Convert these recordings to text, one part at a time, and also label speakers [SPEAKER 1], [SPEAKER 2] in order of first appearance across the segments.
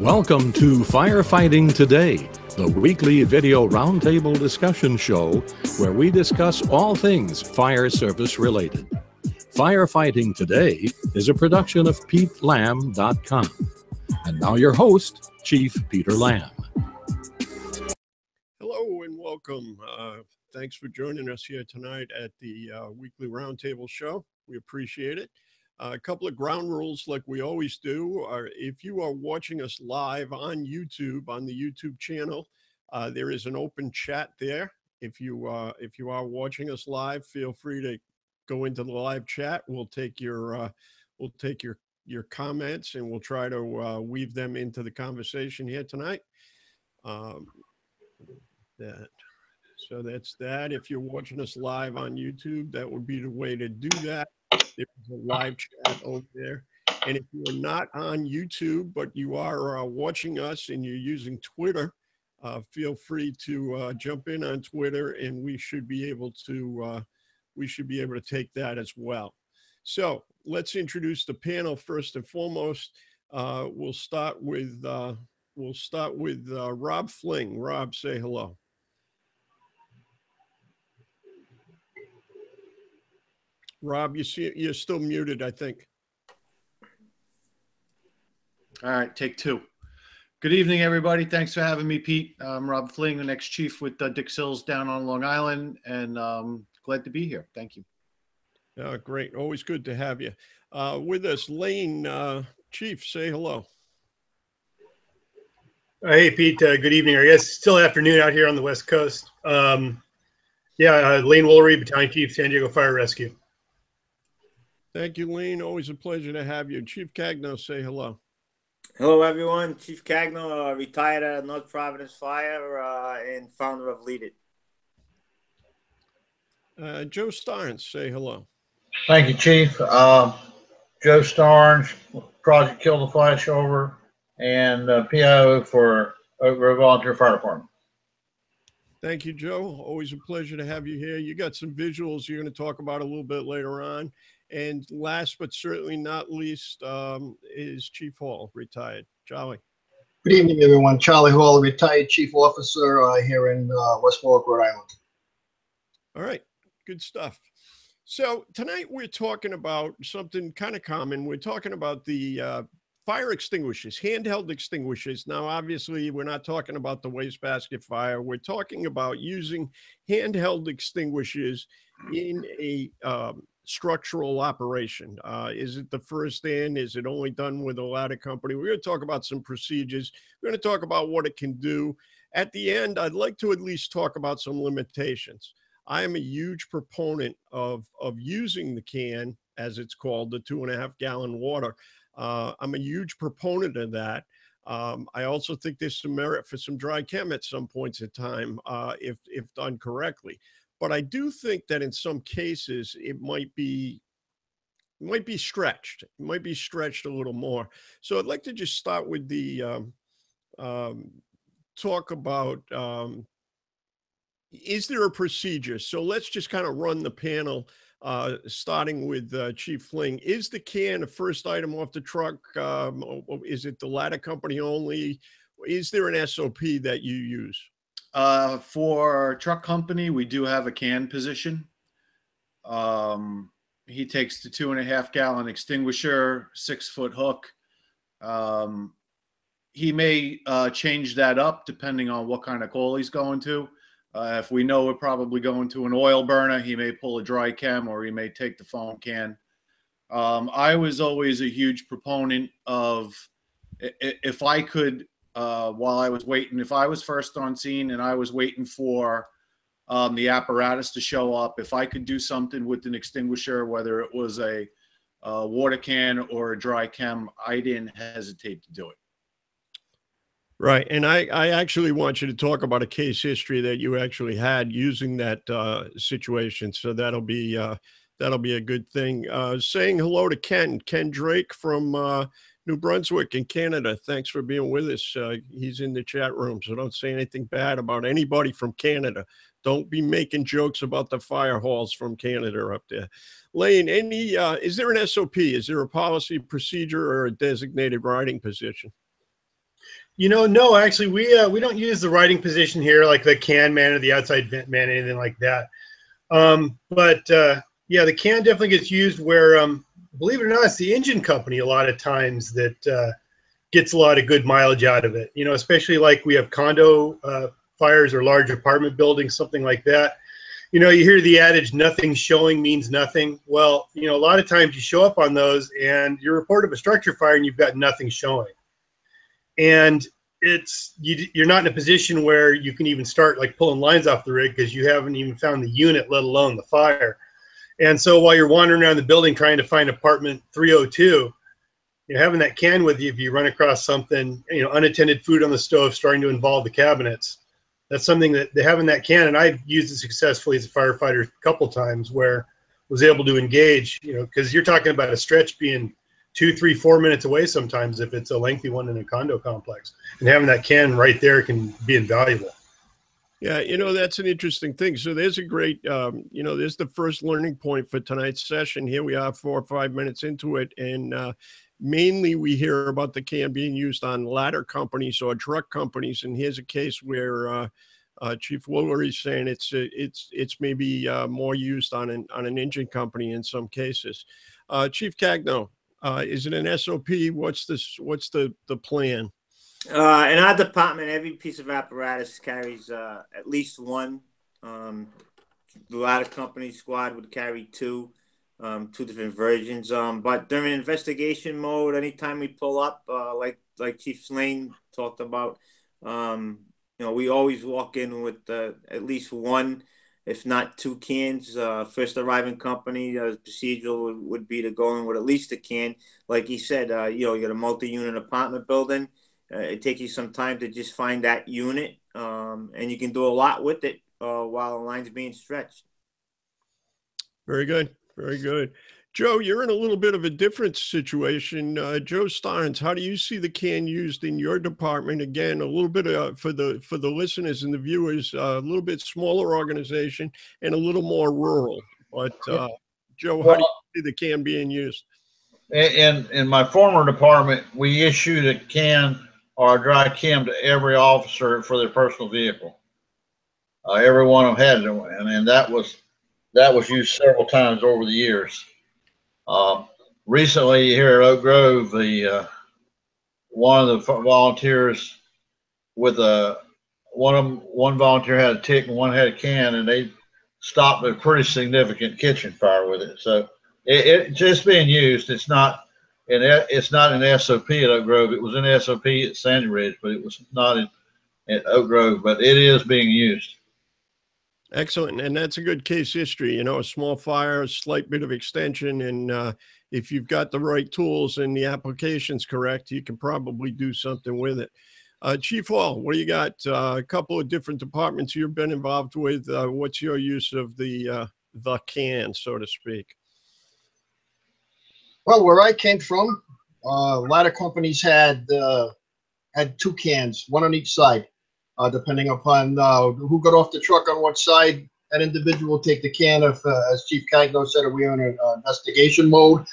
[SPEAKER 1] Welcome to Firefighting Today, the weekly video roundtable discussion show where we discuss all things fire service related. Firefighting Today is a production of PeteLamb.com. And now your host, Chief Peter Lamb.
[SPEAKER 2] Hello and welcome. Thanks for joining us here tonight at the weekly roundtable show. We appreciate it. A couple of ground rules like we always do are if you are watching us live on YouTube, on the YouTube channel, there is an open chat there. If you are watching us live, feel free to go into the live chat. We'll take your comments and we'll try to weave them into the conversation here tonight. So that's that. If you're watching us live on YouTube, that would be the way to do that. There's a live chat over there. And if you're not on YouTube, but you are watching us and you're using Twitter, feel free to jump in on Twitter, and we should be able to take that as well. So let's introduce the panel first and foremost. We'll start with Rob Fling. Rob, say hello. Rob, you're still muted, I think.
[SPEAKER 3] All right, take two. Good evening, everybody. Thanks for having me, Pete. I'm Rob Fling, the next chief with Dick Sills down on Long Island, and glad to be here. Thank you.
[SPEAKER 2] Great. Always good to have you. With us, Lane, Chief, say hello.
[SPEAKER 4] Hey, Pete. Good evening. I guess still afternoon out here on the West Coast. Lane Woolery, Battalion Chief, San Diego Fire Rescue.
[SPEAKER 2] Thank you, Lane. Always a pleasure to have you. Chief Cagno, say hello.
[SPEAKER 5] Hello, everyone. Chief Cagno, retired at North Providence Fire and founder of Lead It.
[SPEAKER 2] Joe Starnes, say hello.
[SPEAKER 6] Thank you, Chief. Joe Starnes, Project Kill the Flashover, and PIO for Oak Grove Volunteer Fire Department.
[SPEAKER 2] Thank you, Joe. Always a pleasure to have you here. You got some visuals you're going to talk about a little bit later on. And last but certainly not least is Chief Hall, retired. Charlie.
[SPEAKER 7] Good evening, everyone. Charlie Hall, retired Chief Officer here in West Warwick, Rhode Island.
[SPEAKER 2] All right, good stuff. So tonight we're talking about something kind of common. We're talking about the fire extinguishers, handheld extinguishers. Now, obviously, we're not talking about the wastebasket fire. We're talking about using handheld extinguishers in a structural operation. Is it the first in? Is it only done with a ladder company? We're going to talk about some procedures. We're going to talk about what it can do. At the end, I'd like to at least talk about some limitations. I am a huge proponent of using the can, as it's called, the 2.5 gallon water. I'm a huge proponent of that. I also think there's some merit for some dry chem at some points in time if done correctly. But I do think that in some cases it might be stretched. It might be stretched a little more. So I'd like to just start with the talk about is there a procedure? So let's just kind of run the panel, starting with Chief Fling. Is the can the first item off the truck? Is it the ladder company only? Is there an SOP that you use?
[SPEAKER 3] For truck company, we do have a can position. He takes the 2.5 gallon extinguisher, 6-foot hook. He may change that up depending on what kind of call he's going to. If we know we're probably going to an oil burner, he may pull a dry chem or he may take the foam can. I was always a huge proponent of if I could, while I was waiting, if I was first on scene and I was waiting for the apparatus to show up, if I could do something with an extinguisher, whether it was a water can or a dry chem, I didn't hesitate to do it.
[SPEAKER 2] Right. And I actually want you to talk about a case history that you actually had using that situation. So that'll be a good thing. Saying hello to Ken Drake from New Brunswick in Canada. Thanks for being with us. He's in the chat room, so don't say anything bad about anybody from Canada. Don't be making jokes about the fire halls from Canada up there. Lane, is there an SOP? Is there a policy, procedure, or a designated riding position?
[SPEAKER 4] No, actually, we don't use the riding position here, like the can man or the outside vent man, anything like that. Yeah, the can definitely gets used where, believe it or not, it's the engine company a lot of times that gets a lot of good mileage out of it. Especially like we have condo fires or large apartment buildings, something like that. You hear the adage, nothing showing means nothing. Well, a lot of times you show up on those and you report of a structure fire and you've got nothing showing. And you're not in a position where you can even start like pulling lines off the rig because you haven't even found the unit, let alone the fire. And so while you're wandering around the building trying to find apartment 302, having that can with you, if you run across something, unattended food on the stove starting to involve the cabinets, that's something that they have in that can. And I've used it successfully as a firefighter a couple times where I was able to engage, because you're talking about a stretch being 2, 3, 4 minutes away sometimes if it's a lengthy one in a condo complex. And having that can right there can be invaluable.
[SPEAKER 2] Yeah, that's an interesting thing. So there's a great, there's the first learning point for tonight's session. Here we are 4 or 5 minutes into it. And mainly we hear about the can being used on ladder companies or truck companies. And here's a case where Chief Woolery is saying it's maybe more used on an engine company in some cases. Chief Cagno, is it an SOP? What's the plan?
[SPEAKER 5] In our department, every piece of apparatus carries at least one. The ladder company squad would carry two different versions. But during investigation mode, anytime we pull up, like Chief Slane talked about, we always walk in with at least one, if not two cans. First arriving company, the procedure would be to go in with at least a can. Like he said, you got a multi-unit apartment building. It takes you some time to just find that unit, and you can do a lot with it while the line's being stretched.
[SPEAKER 2] Very good. Very good. Joe, you're in a little bit of a different situation. Joe Starnes, how do you see the can used in your department? Again, a little bit for the listeners and the viewers, a little bit smaller organization and a little more rural. But Joe, how do you see the can being used?
[SPEAKER 6] In my former department, we issued a can or a dry chem to every officer for their personal vehicle. Every one of them had it, and that was used several times over the years. Recently here at Oak Grove, one of the volunteers with one volunteer had a tick and one had a can, and they stopped a pretty significant kitchen fire with it. So it just being used. It's not an SOP at Oak Grove. It was an SOP at Sandy Ridge, but it was not at Oak Grove. But it is being used.
[SPEAKER 2] Excellent. And that's a good case history, a small fire, a slight bit of extension. And if you've got the right tools and the application's correct, you can probably do something with it. Chief Hall, what do you got? A couple of different departments you've been involved with. What's your use of the can, so to speak?
[SPEAKER 7] Well, where I came from, ladder companies had two cans, one on each side. Depending upon who got off the truck on what side, that individual will take the can if, as Chief Cagno said, we were in an investigation mode.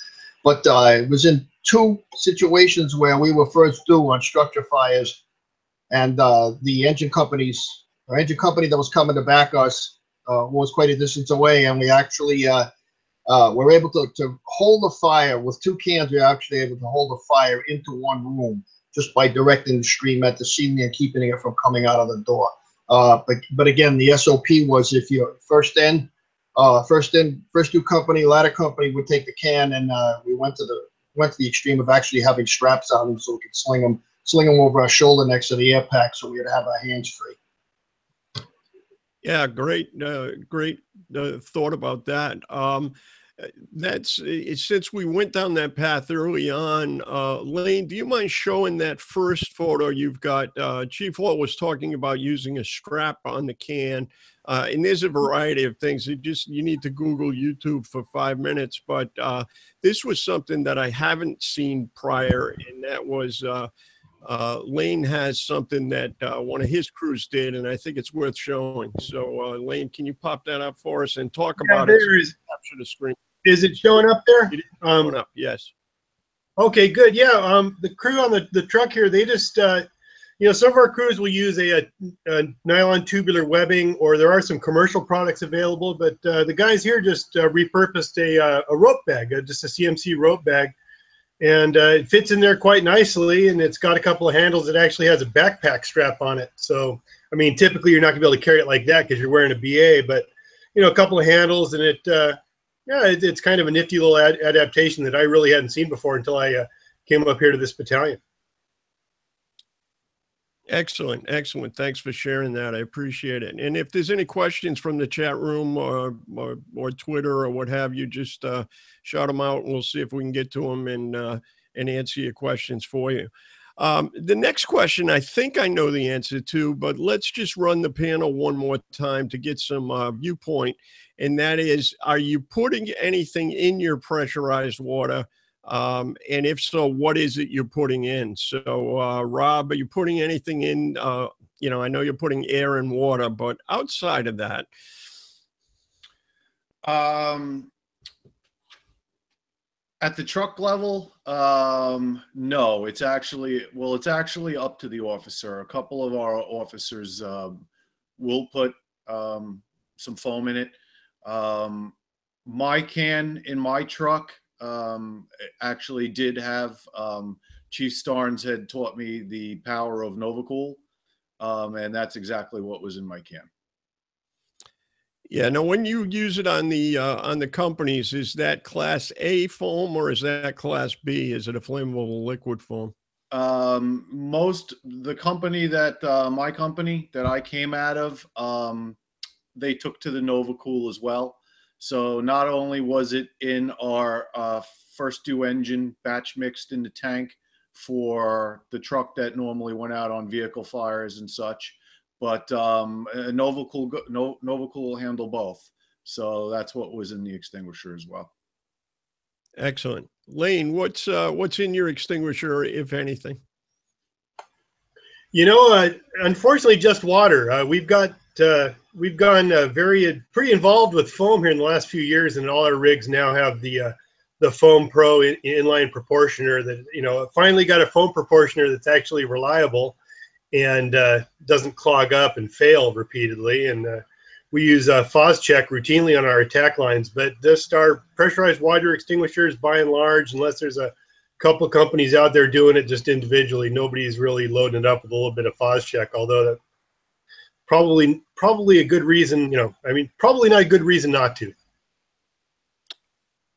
[SPEAKER 7] But it was in two situations where we were first due on structure fires, and the engine company that was coming to back us was quite a distance away, and we actually were able to hold the fire with two cans. We were actually able to hold the fire into one room, just by directing the stream at the scene and keeping it from coming out of the door. But again, the SOP was if you're first due company, ladder company would take the can, and we went to the extreme of actually having straps on them so we could sling them over our shoulder next to the air pack so we would have our hands free.
[SPEAKER 2] Yeah, great thought about that. Since we went down that path early on, Lane, do you mind showing that first photo you've got? Chief Hall was talking about using a strap on the can, and there's a variety of things. You need to Google YouTube for 5 minutes, but this was something that I haven't seen prior, and that was Lane has something that one of his crews did, and I think it's worth showing. So, Lane, can you pop that up for us and talk about it? Capture the screen.
[SPEAKER 4] Is it showing up there?
[SPEAKER 2] It is showing up, yes.
[SPEAKER 4] Okay, good. Yeah, the crew on the truck here, they just some of our crews will use a nylon tubular webbing, or there are some commercial products available, but the guys here just repurposed a rope bag, just a CMC rope bag, and it fits in there quite nicely, and it's got a couple of handles. It actually has a backpack strap on it. So, I mean, typically you're not gonna be able to carry it like that because you're wearing a BA, but a couple of handles, and it's kind of a nifty little adaptation that I really hadn't seen before until I came up here to this battalion.
[SPEAKER 2] Excellent. Excellent. Thanks for sharing that. I appreciate it. And if there's any questions from the chat room or Twitter or what have you, just shout them out and we'll see if we can get to them and answer your questions for you. The next question, I think I know the answer to, but let's just run the panel one more time to get some viewpoint. And that is, are you putting anything in your pressurized water? And if so, what is it you're putting in? So, Rob, are you putting anything in? I know you're putting air and water, but outside of that,
[SPEAKER 3] at the truck level, no. It's actually up to the officer. A couple of our officers will put some foam in it. My can in my truck actually did have Chief Starnes had taught me the power of NovaCool, and that's exactly what was in my can.
[SPEAKER 2] Yeah. Now, when you use it on the companies, is that Class A foam or is that Class B? Is it a flammable liquid foam?
[SPEAKER 3] The company that my company that I came out of, they took to the NovaCool as well. So not only was it in our first due engine batch mixed in the tank for the truck that normally went out on vehicle fires and such, but NovaCool will handle both. So that's what was in the extinguisher as well.
[SPEAKER 2] Excellent. Lane, what's in your extinguisher, if anything?
[SPEAKER 4] Unfortunately, just water. We've gone pretty involved with foam here in the last few years, and all our rigs now have the Foam Pro inline proportioner that finally got a foam proportioner that's actually reliable and doesn't clog up and fail repeatedly. And we use FOScheck routinely on our attack lines, but just our pressurized water extinguishers, by and large, unless there's a couple of companies out there doing it just individually, nobody's really loading it up with a little bit of FOScheck, although that probably a good reason, probably not a good reason not to.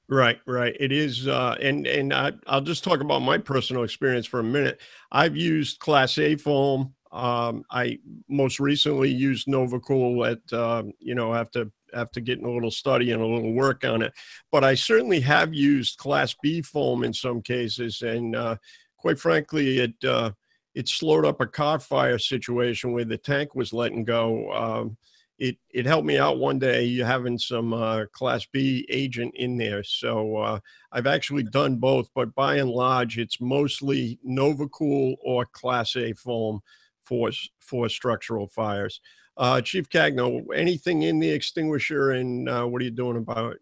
[SPEAKER 2] Right. It is, and I'll just talk about my personal experience for a minute. I've used Class A foam. I most recently used NovaCool after getting a little study and a little work on it. But I certainly have used Class B foam in some cases, and quite frankly, it slowed up a car fire situation where the tank was letting go. It helped me out one day having some Class B agent in there. So I've actually done both, but by and large, it's mostly NovaCool or Class A foam for structural fires. Chief Cagno, anything in the extinguisher, and what are you doing about it?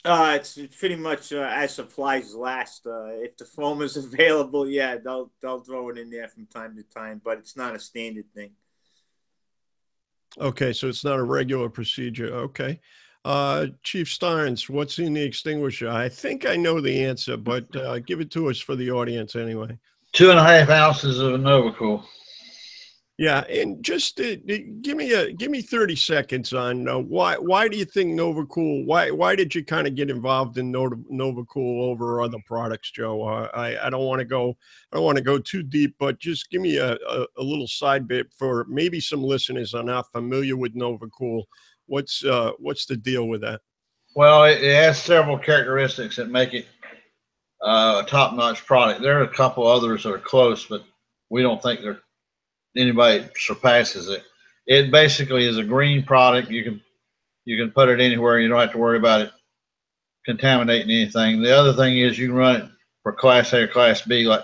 [SPEAKER 5] It's pretty much as supplies last. If the foam is available, yeah, they'll throw it in there from time to time, but it's not a standard thing.
[SPEAKER 2] Okay, so it's not a regular procedure. Okay. Chief Starnes, what's in the extinguisher? I think I know the answer, but give it to us for the audience anyway.
[SPEAKER 6] 2.5 ounces of NovaCool.
[SPEAKER 2] Yeah, and just give me 30 seconds on why do you think NovaCool? Why did you kind of get involved in NovaCool over other products, Joe? I don't want to go too deep, but just give me a little side bit for maybe some listeners are not familiar with NovaCool. What's the deal with that?
[SPEAKER 6] Well, it has several characteristics that make it a top-notch product. There are a couple others that are close, but we don't think anybody surpasses it. It basically is a green product. You can put it anywhere. You don't have to worry about it contaminating anything. The other thing is you can run it for Class A or Class B, like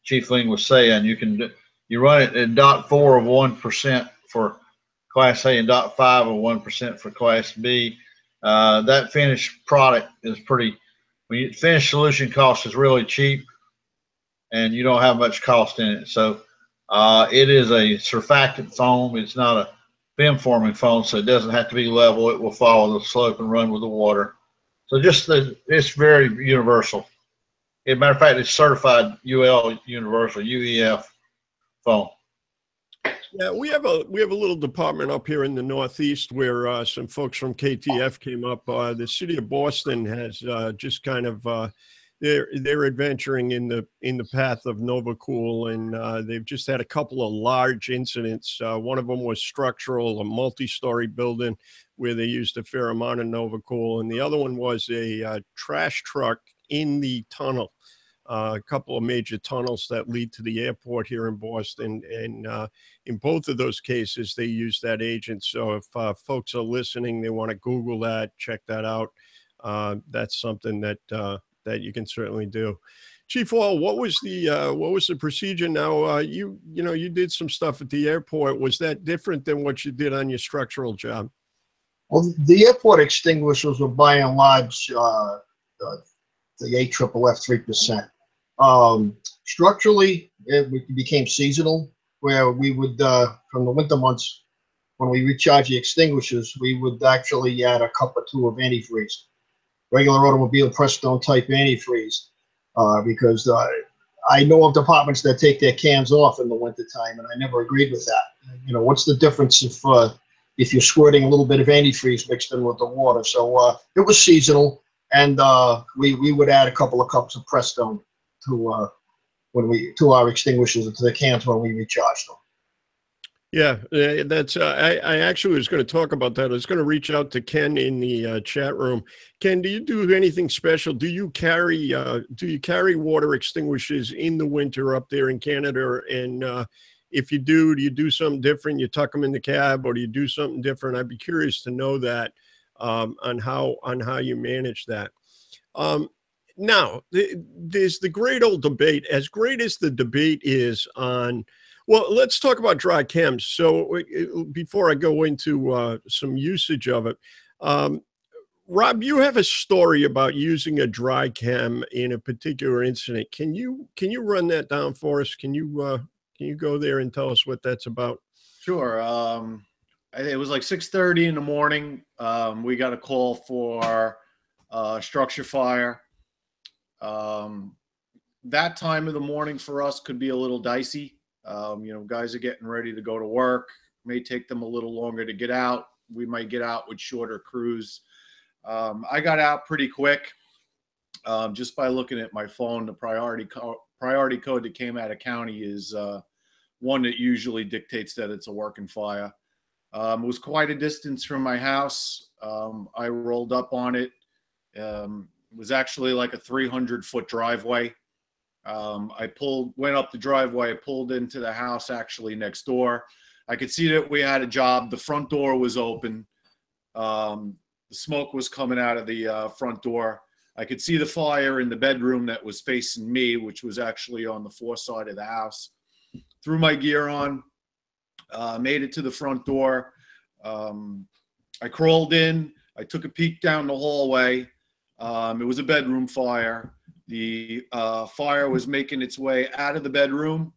[SPEAKER 6] Chief Ling was saying. You run it at 0.4 of 1% for Class A and 0.5 of 1% for Class B. That finished product is finished solution cost is really cheap, and you don't have much cost in it. So It is a surfactant foam. It's not a film forming foam, so it doesn't have to be level. It will follow the slope and run with the water. So it's very universal. As a matter of fact, it's certified UL universal UEF foam.
[SPEAKER 2] Yeah, we have a little department up here in the Northeast where some folks from KTF came up. The city of Boston has just kind of they're adventuring in the path of NovaCool, and they've just had a couple of large incidents. One of them was structural, a multi-story building where they used a fair amount of NovaCool, and the other one was a trash truck in the tunnel. A couple of major tunnels that lead to the airport here in Boston. And in both of those cases, they use that agent. So if folks are listening, they want to Google that, check that out. That's something that you can certainly do. Chief Wall, what was the procedure? Now, you did some stuff at the airport. Was that different than what you did on your structural job?
[SPEAKER 7] Well, the airport extinguishers were by and large the AFFF 3%. Structurally, it became seasonal, where we would, from the winter months, when we recharge the extinguishers, we would actually add a cup or two of antifreeze, regular automobile Prestone type antifreeze, because I know of departments that take their cans off in the wintertime, and I never agreed with that. What's the difference if you're squirting a little bit of antifreeze mixed in with the water? So it was seasonal, and we would add a couple of cups of Prestone to our extinguishers and to the cans when we recharge them.
[SPEAKER 2] Yeah, that's. I actually was going to talk about that. I was going to reach out to Ken in the chat room. Ken, do you do anything special? Do you carry water extinguishers in the winter up there in Canada? And if you do something different? You tuck them in the cab, or do you do something different? I'd be curious to know that on how you manage that. Now, there's the great old debate. As great as the debate is on, well, let's talk about dry chems. So before I go into some usage of it, Rob, you have a story about using a dry chem in a particular incident. Can you run that down for us? Can you go there and tell us what that's about?
[SPEAKER 3] Sure. It was like 6:30 in the morning. We got a call for structure fire. That time of the morning for us could be a little dicey. Guys are getting ready to go to work. May take them a little longer to get out. We might get out with shorter crews. I got out pretty quick, just by looking at my phone. The priority code that came out of county is one that usually dictates that it's a working fire. It was quite a distance from my house. I rolled up on it. It was actually like a 300-foot driveway. I went up the driveway, I pulled into the house actually next door. I could see that we had a job. The front door was open. The smoke was coming out of the front door. I could see the fire in the bedroom that was facing me, which was actually on the far side of the house. Threw my gear on, made it to the front door. I crawled in. I took a peek down the hallway. It was a bedroom fire. The fire was making its way out of the bedroom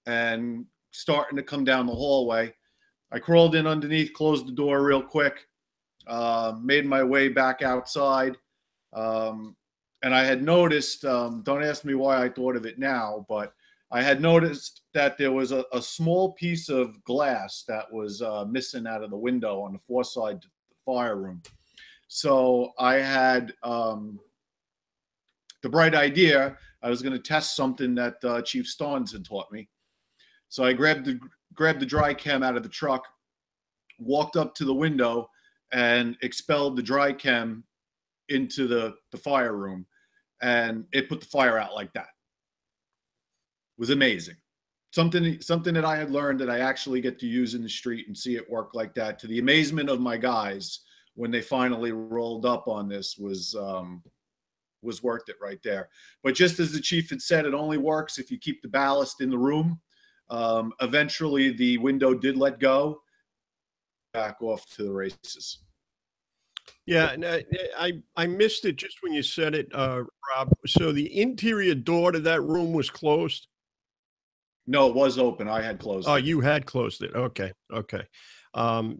[SPEAKER 3] and starting to come down the hallway. I crawled in underneath, closed the door real quick, made my way back outside. And I had noticed, don't ask me why I thought of it now, but I had noticed that there was a small piece of glass that was missing out of the window on the far side of the fire room. So I had the bright idea. I was going to test something that Chief Starnes had taught me. So I grabbed the dry chem out of the truck, walked up to the window, and expelled the dry chem into the fire room, and it put the fire out like that. It was amazing. Something that I had learned that I actually get to use in the street and see it work like that, to the amazement of my guys when they finally rolled up on this, was worth it right there. But just as the chief had said, it only works if you keep the ballast in the room. Eventually the window did let go, back off to the races.
[SPEAKER 2] Yeah, and I missed it just when you said it, Rob. So the interior door to that room was closed?
[SPEAKER 3] No, it was open. I had closed
[SPEAKER 2] Oh,
[SPEAKER 3] it.
[SPEAKER 2] you had closed it. Okay. Okay.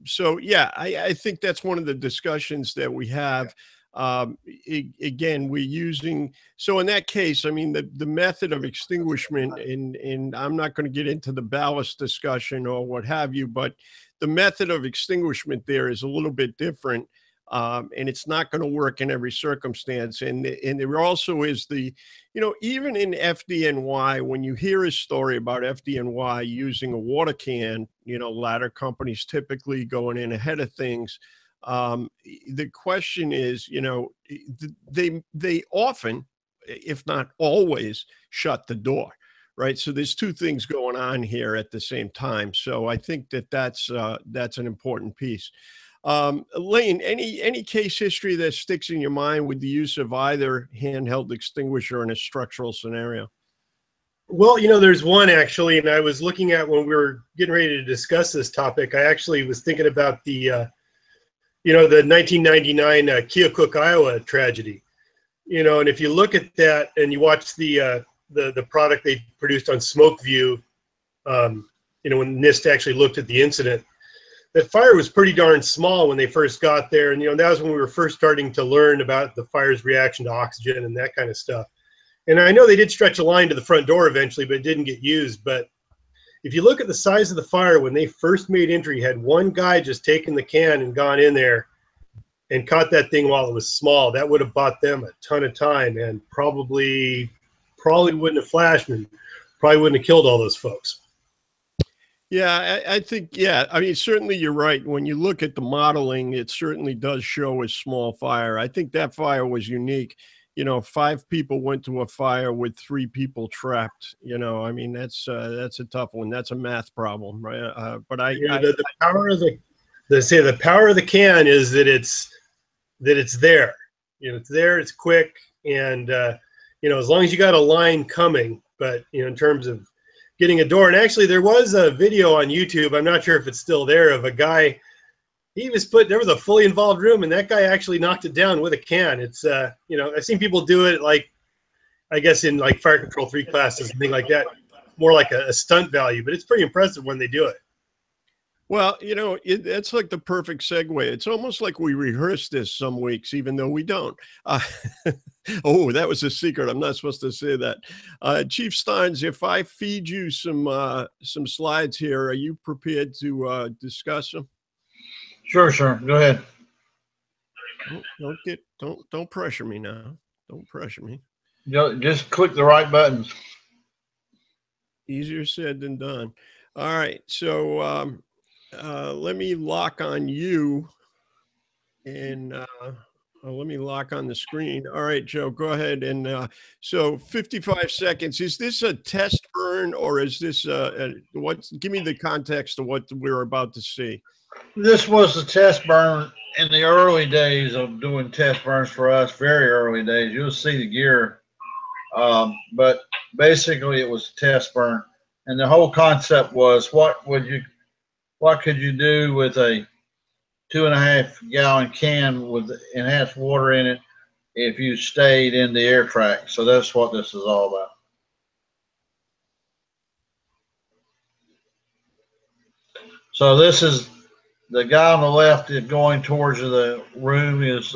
[SPEAKER 2] So yeah, I think that's one of the discussions that we have. Again, we're using, so in that case, I mean, the method of extinguishment, and I'm not going to get into the ballast discussion or what have you, but the method of extinguishment there is a little bit different. And it's not going to work in every circumstance. And there also is the, you know, even in FDNY, when you hear a story about FDNY using a water can, you know, ladder companies typically going in ahead of things. The question is, you know, they often, if not always, shut the door. Right. So there's two things going on here at the same time. So I think that's an important piece. Lane, any case history that sticks in your mind with the use of either handheld extinguisher in a structural scenario?
[SPEAKER 4] Well, you know, there's one actually, and I was looking at when we were getting ready to discuss this topic. I actually was thinking about the, you know, the 1999 Keokuk, Iowa tragedy. You know, and if you look at that and you watch the product they produced on SmokeView, you know, when NIST actually looked at the incident, that fire was pretty darn small when they first got there. And, you know, that was when we were first starting to learn about the fire's reaction to oxygen and that kind of stuff. And I know they did stretch a line to the front door eventually, but it didn't get used. But if you look at the size of the fire, when they first made entry, had one guy just taken the can and gone in there and caught that thing while it was small, that would have bought them a ton of time and probably wouldn't have flashed and probably wouldn't have killed all those folks.
[SPEAKER 2] Yeah, I think, yeah, I mean, certainly you're right. When you look at the modeling, it certainly does show a small fire. I think that fire was unique. You know, 5 people went to a fire with 3 people trapped. You know, I mean, that's a tough one. That's a math problem, right? But
[SPEAKER 4] the power of the power of the can is that it's there. You know, it's there. It's quick, and you know, as long as you got a line coming. But you know, in terms of getting a door, and actually, there was a video on YouTube. I'm not sure if it's still there, of a guy. There was a fully involved room, and that guy actually knocked it down with a can. It's, you know, I've seen people do it, like, I guess in like fire control 3 classes and things like that, more like a stunt value, but it's pretty impressive when they do it.
[SPEAKER 2] Well, you know, it's like the perfect segue. It's almost like we rehearse this some weeks, even though we don't. Oh, that was a secret. I'm not supposed to say that. Chief Starnes, if I feed you some slides here, are you prepared to discuss them?
[SPEAKER 6] Sure. Go ahead.
[SPEAKER 2] Don't pressure me now. Don't pressure me.
[SPEAKER 6] Just click the right buttons.
[SPEAKER 2] Easier said than done. All right. So let me lock on you, and let me lock on the screen. All right, Joe, go ahead. And so 55 seconds. Is this a test burn, or is this give me the context of what we're about to see?
[SPEAKER 6] This was a test burn in the early days of doing test burns for us, very early days. You'll see the gear. But basically it was a test burn. And the whole concept was, what could you do with a 2.5 gallon can with enhanced water in it if you stayed in the air track? So that's what this is all about. So this is the guy on the left is going towards the room is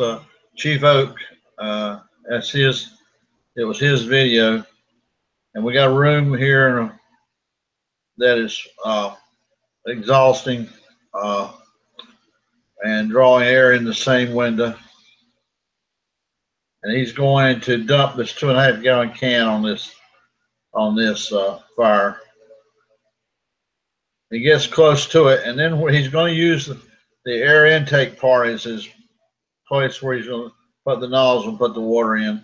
[SPEAKER 6] Chief Oak. It was his video. And we got a room here that is exhausting and drawing air in the same window. And he's going to dump this 2.5 gallon can on this fire. He gets close to it, and then he's going to use the air intake part as his place where he's going to put the nozzle and put the water in.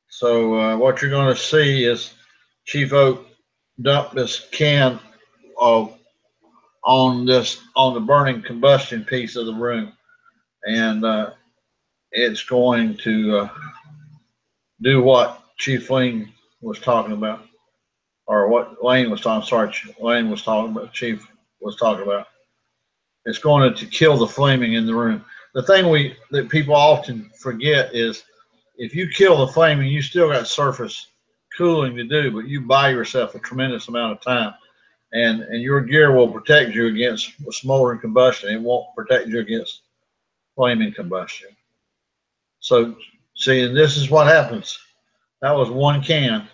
[SPEAKER 6] So what you're going to see is Chief Oak dump this can on the burning combustion piece of the room, and it's going to do what Chief Lane was talking about, or what Lane was talking. Sorry, Lane was talking about. Chief was talking about. It's going to kill the flaming in the room. The thing that people often forget is, if you kill the flaming, you still got surface cooling to do, but you buy yourself a tremendous amount of time. And your gear will protect you against smoldering combustion. It won't protect you against flaming combustion. So, see, and this is what happens. That was one can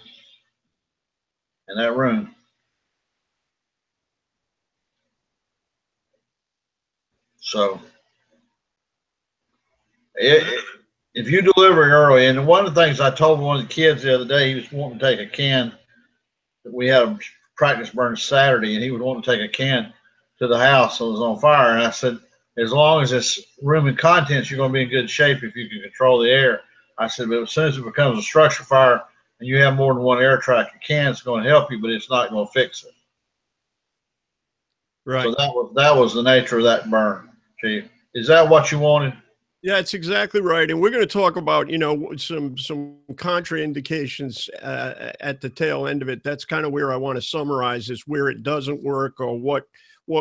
[SPEAKER 6] in that room. So, if you deliver early, and one of the things I told one of the kids the other day, he was wanting to take a can. We had a practice burn Saturday, and he would want to take a can to the house that was on fire. And I said, as long as it's room and contents, you're going to be in good shape if you can control the air. I said, but as soon as it becomes a structure fire and you have more than one air track, a can is going to help you, but it's not going to fix it.
[SPEAKER 2] Right.
[SPEAKER 6] So that was the nature of that burn, Chief. Is that what you wanted?
[SPEAKER 2] Yeah, it's exactly right. And we're going to talk about, you know, some contraindications at the tail end of it. That's kind of where I want to summarize is where it doesn't work or what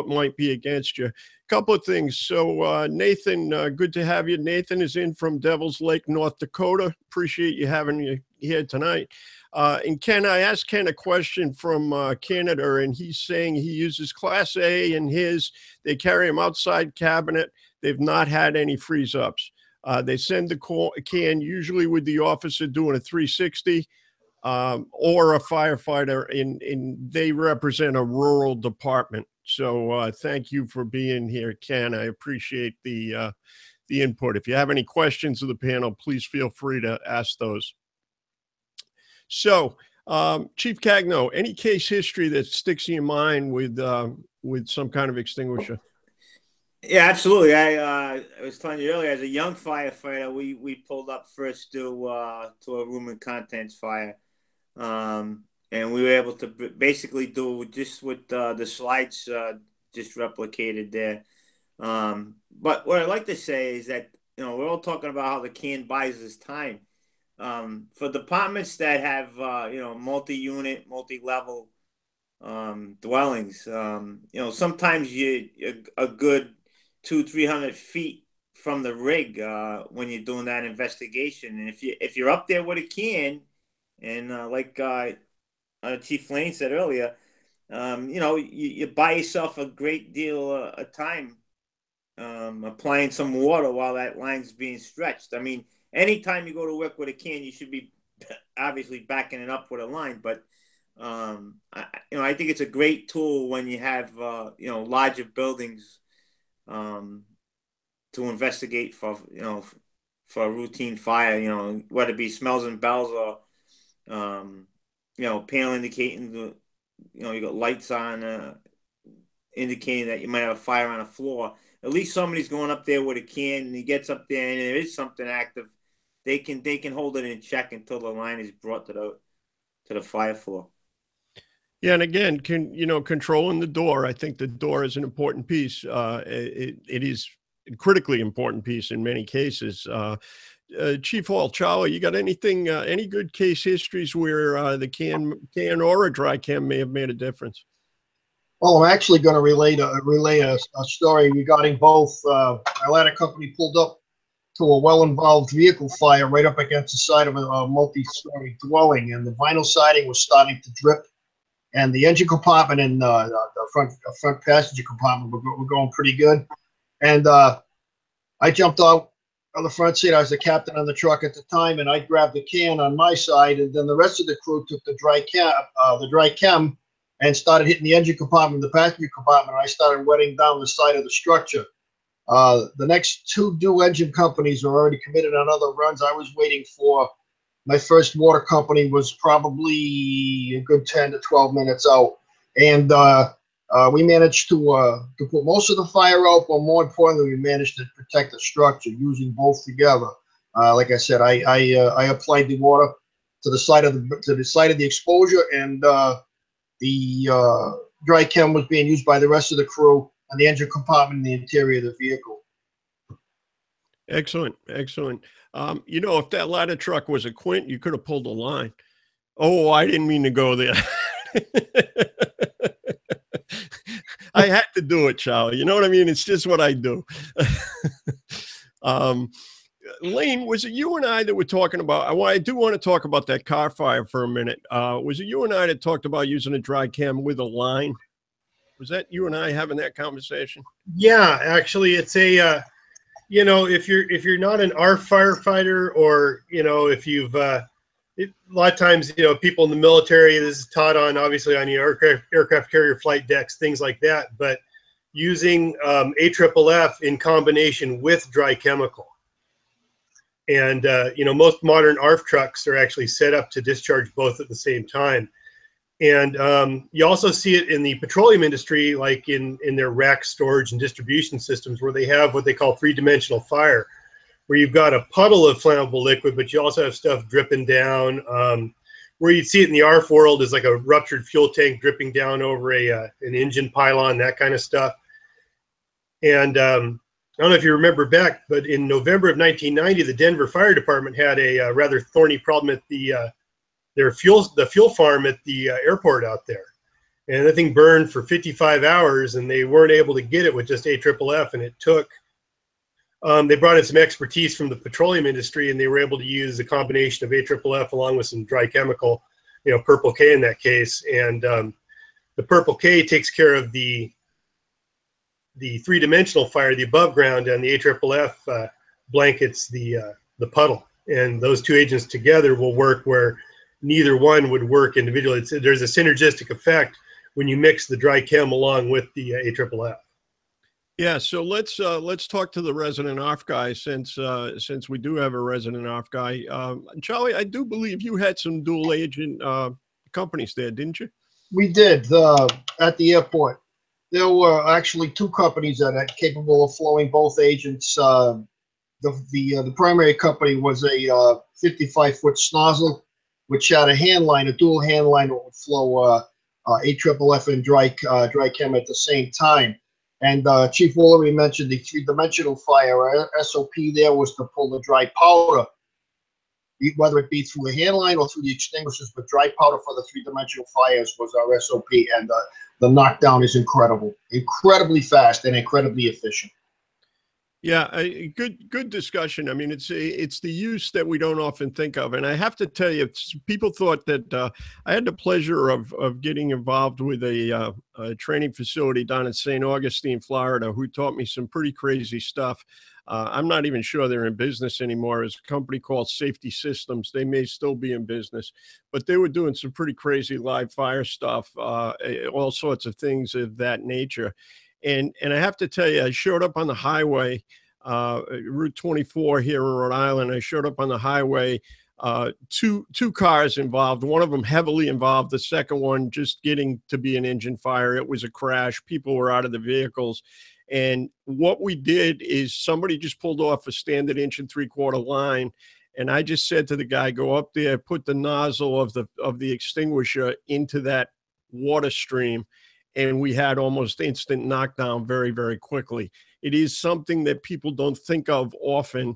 [SPEAKER 2] might be against you. A couple of things. So Nathan, good to have you. Nathan is in from Devil's Lake, North Dakota. Appreciate you having you here tonight. And Ken, I asked Ken a question from Canada, and he's saying he uses Class A in his. They carry him outside cabinet. They've not had any freeze ups. They send the can usually with the officer doing a 360 or a firefighter, and they represent a rural department. So thank you for being here, Ken. I appreciate the input. If you have any questions of the panel, please feel free to ask those. So, Chief Cagno, any case history that sticks in your mind with some kind of extinguisher?
[SPEAKER 5] Yeah, absolutely. I was telling you earlier, as a young firefighter, we pulled up first to a room and contents fire, and we were able to basically do just what the slides just replicated there. But what I'd like to say is that, you know, we're all talking about how the can buys us time. For departments that have you know, multi-unit, multi-level dwellings, you know, sometimes a good 200-300 feet from the rig when you're doing that investigation, and if you're up there with a can, and like Chief Lane said earlier, you know, you buy yourself a great deal of time applying some water while that line's being stretched. I mean, anytime you go to work with a can, you should be obviously backing it up with a line, but you know, I think it's a great tool when you have you know, larger buildings to investigate for, you know, for a routine fire, you know, whether it be smells and bells or you know, panel indicating the, you know, you got lights on indicating that you might have a fire on the floor. At least somebody's going up there with a can, and he gets up there and there is something active. They can hold it in check until the line is brought to the fire floor.
[SPEAKER 2] Yeah, and again, you know, controlling the door. I think the door is an important piece. It is a critically important piece in many cases. Chief Hall, Charlie, you got anything? Any good case histories where the can or a dry can may have made a difference?
[SPEAKER 7] Well, I'm actually going to relay a story regarding both. Our ladder company pulled up to a well-involved vehicle fire right up against the side of a multi-story dwelling, and the vinyl siding was starting to drip, and the engine compartment and the front passenger compartment were going pretty good. And I jumped out on the front seat. I was the captain on the truck at the time, and I grabbed the can on my side, and then the rest of the crew took the dry chem and started hitting the engine compartment, the passenger compartment. And I started wetting down the side of the structure. The next two due engine companies were already committed on other runs. I was waiting for my first water company was probably a good 10 to 12 minutes out. And we managed to put most of the fire out, but more importantly, we managed to protect the structure using both together. Like I said, I applied the water to the side of the exposure, and the dry chem was being used by the rest of the crew on the engine compartment in the interior of the vehicle.
[SPEAKER 2] Excellent, excellent. You know, if that ladder truck was a Quint, you could have pulled a line. Oh, I didn't mean to go there. I had to do it, Charlie. You know what I mean? It's just what I do. Lane, was it you and I that were talking about, well, I do want to talk about that car fire for a minute. Was it you and I that talked about using a dry cam with a line? Was that you and I having that conversation?
[SPEAKER 4] Yeah, actually, it's a you know, if you're not an ARF firefighter, or you know, if you've a lot of times, you know, people in the military, this is taught on obviously on your aircraft carrier flight decks, things like that, but using AFFF in combination with dry chemical. And you know, most modern ARF trucks are actually set up to discharge both at the same time. And you also see it in the petroleum industry, like in their rack storage and distribution systems, where they have what they call three-dimensional fire, where you've got a puddle of flammable liquid, but you also have stuff dripping down. Where you'd see it in the ARF world is like a ruptured fuel tank dripping down over an engine pylon, that kind of stuff. And I don't know if you remember back, but in November of 1990, the Denver Fire Department had a rather thorny problem at the fuel farm at the airport out there, and the thing burned for 55 hours, and they weren't able to get it with just AFFF. And it took they brought in some expertise from the petroleum industry, and they were able to use a combination of AFFF along with some dry chemical, you know, Purple K in that case. And the Purple K takes care of the three-dimensional fire, the above ground, and the AFFF blankets the puddle. And those two agents together will work where neither one would work individually. There's a synergistic effect when you mix the dry chem along with the AFFF.
[SPEAKER 2] Yeah, so let's talk to the resident ARF guy, since we do have a resident ARF guy. Charlie, I do believe you had some dual agent companies there, didn't you?
[SPEAKER 7] We did at the airport. There were actually two companies that are capable of flowing both agents. The primary company was a 55-foot snozzle, which had a hand line, a dual hand line that would flow AFFF and dry chem at the same time. And Chief Woolery mentioned the three-dimensional fire. Our SOP there was to pull the dry powder, whether it be through the hand line or through the extinguishers, but dry powder for the three-dimensional fires was our SOP. And the knockdown is incredible, incredibly fast and incredibly efficient.
[SPEAKER 2] Yeah, good discussion. I mean, it's the use that we don't often think of, and I have to tell you, people thought that I had the pleasure of getting involved with a training facility down in St. Augustine, Florida, who taught me some pretty crazy stuff. I'm not even sure they're in business anymore. It's a company called Safety Systems. They may still be in business, but they were doing some pretty crazy live fire stuff, all sorts of things of that nature. And I have to tell you, I showed up on the highway, Route 24 here in Rhode Island. I showed up on the highway, two cars involved, one of them heavily involved, the second one just getting to be an engine fire. It was a crash. People were out of the vehicles. And what we did is somebody just pulled off a standard 1 3/4 line. And I just said to the guy, go up there, put the nozzle of the extinguisher into that water stream. And we had almost instant knockdown very, very quickly. It is something that people don't think of often.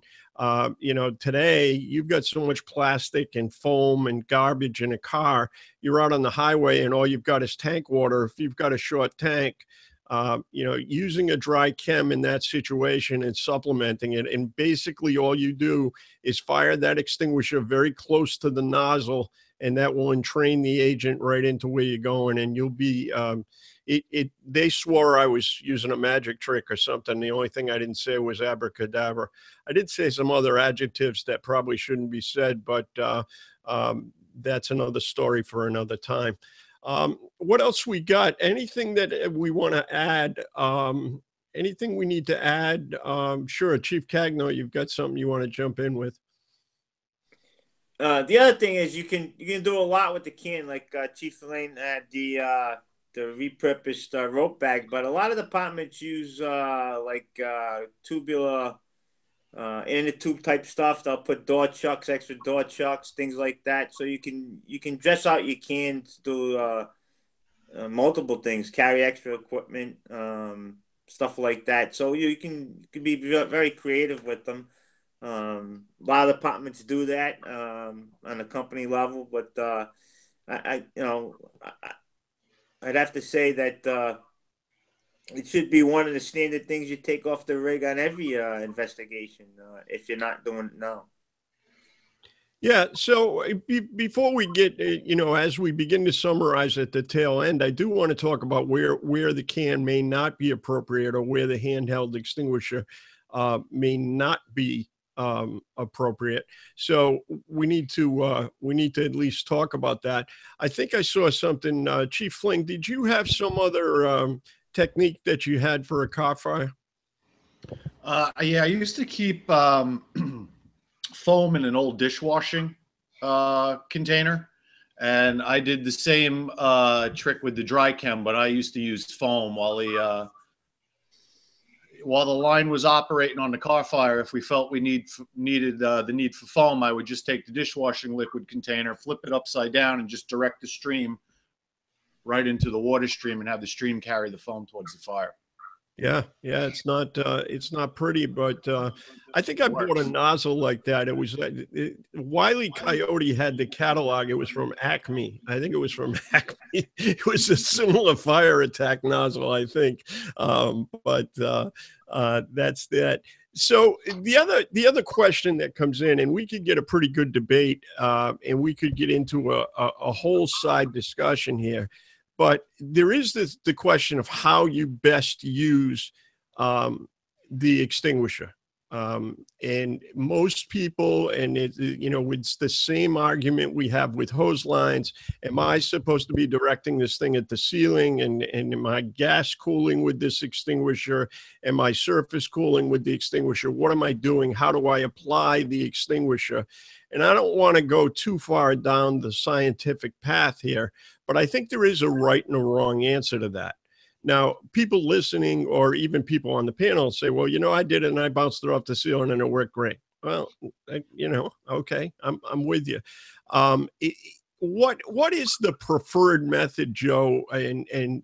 [SPEAKER 2] You know, today you've got so much plastic and foam and garbage in a car. You're out on the highway and all you've got is tank water. If you've got a short tank, you know, using a dry chem in that situation and supplementing it, and basically all you do is fire that extinguisher very close to the nozzle, and that will entrain the agent right into where you're going, and you'll be they swore I was using a magic trick or something. The only thing I didn't say was abracadabra. I did say some other adjectives that probably shouldn't be said, but that's another story for another time. What else we got? Anything that we want to add? Anything we need to add? Sure, Chief Cagno, you've got something you want to jump in with.
[SPEAKER 5] The other thing is you can do a lot with the can, like Chief Lane had the repurposed rope bag, but a lot of departments use tubular inner tube type stuff. They'll put door chucks, extra door chucks, things like that. So you can dress out your cans, do multiple things, carry extra equipment, stuff like that. So you can be very creative with them. A lot of departments do that on a company level, but I'd have to say that It should be one of the standard things you take off the rig on every investigation if you're not doing it now.
[SPEAKER 2] Yeah. So before we get, as we begin to summarize at the tail end, I do want to talk about where the can may not be appropriate or where the handheld extinguisher may not be appropriate. So we need to at least talk about that. I think I saw something. Chief Fling, did you have some other technique that you had for a car fire?
[SPEAKER 3] Yeah, I used to keep foam in an old dishwashing container, and I did the same trick with the dry chem, but I used to use foam while the line was operating on the car fire. If we felt we needed the need for foam, I would just take the dishwashing liquid container, flip it upside down, and just direct the stream right into the water stream and have the stream carry the foam towards the fire.
[SPEAKER 2] Yeah, it's not pretty, but I think I bought a nozzle like that. It was Wile E. Coyote had the catalog. It was from Acme. I think it was from Acme. It was a similar fire attack nozzle, I think. But that's that. So the other question that comes in, and we could get a pretty good debate, and we could get into a whole side discussion here. But there is the question of how you best use the extinguisher. And most people, and it's the same argument we have with hose lines. Am I supposed to be directing this thing at the ceiling? And am I gas cooling with this extinguisher? Am I surface cooling with the extinguisher? What am I doing? How do I apply the extinguisher? And I don't want to go too far down the scientific path here, but I think there is a right and a wrong answer to that. Now, people listening or even people on the panel say, well, I did it and I bounced it off the ceiling and it worked great. Well, okay, I'm with you. What is the preferred method, Joe? And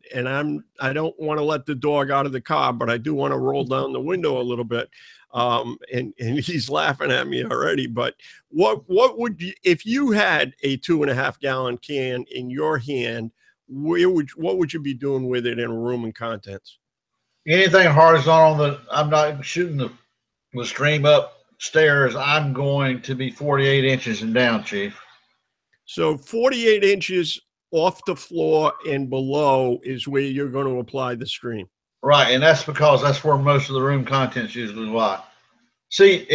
[SPEAKER 2] I don't want to let the dog out of the car, but I do want to roll down the window a little bit. And he's laughing at me already. But what would you, if you had a 2.5 gallon can in your hand, what would you be doing with it in a room and contents?
[SPEAKER 6] Anything horizontal that I'm not shooting the stream upstairs, I'm going to be 48 inches and down, Chief.
[SPEAKER 2] So 48 inches off the floor and below is where you're going to apply the stream.
[SPEAKER 6] Right, and that's because that's where most of the room contents usually lie. See,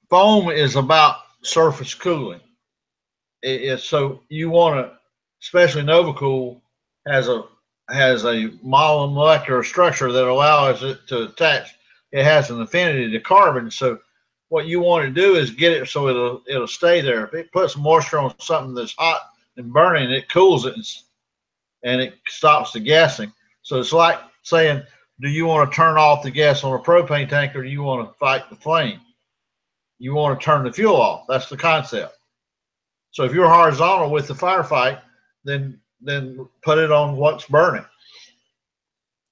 [SPEAKER 6] foam is about surface cooling. So you want to, especially NovaCool has a molecular structure that allows it to attach. It has an affinity to carbon. So what you want to do is get it so it'll stay there. If it puts moisture on something that's hot and burning, it cools it and it stops the gassing. So it's like saying, do you want to turn off the gas on a propane tank or do you want to fight the flame? You want to turn the fuel off. That's the concept. So if you're horizontal with the firefight, then put it on what's burning.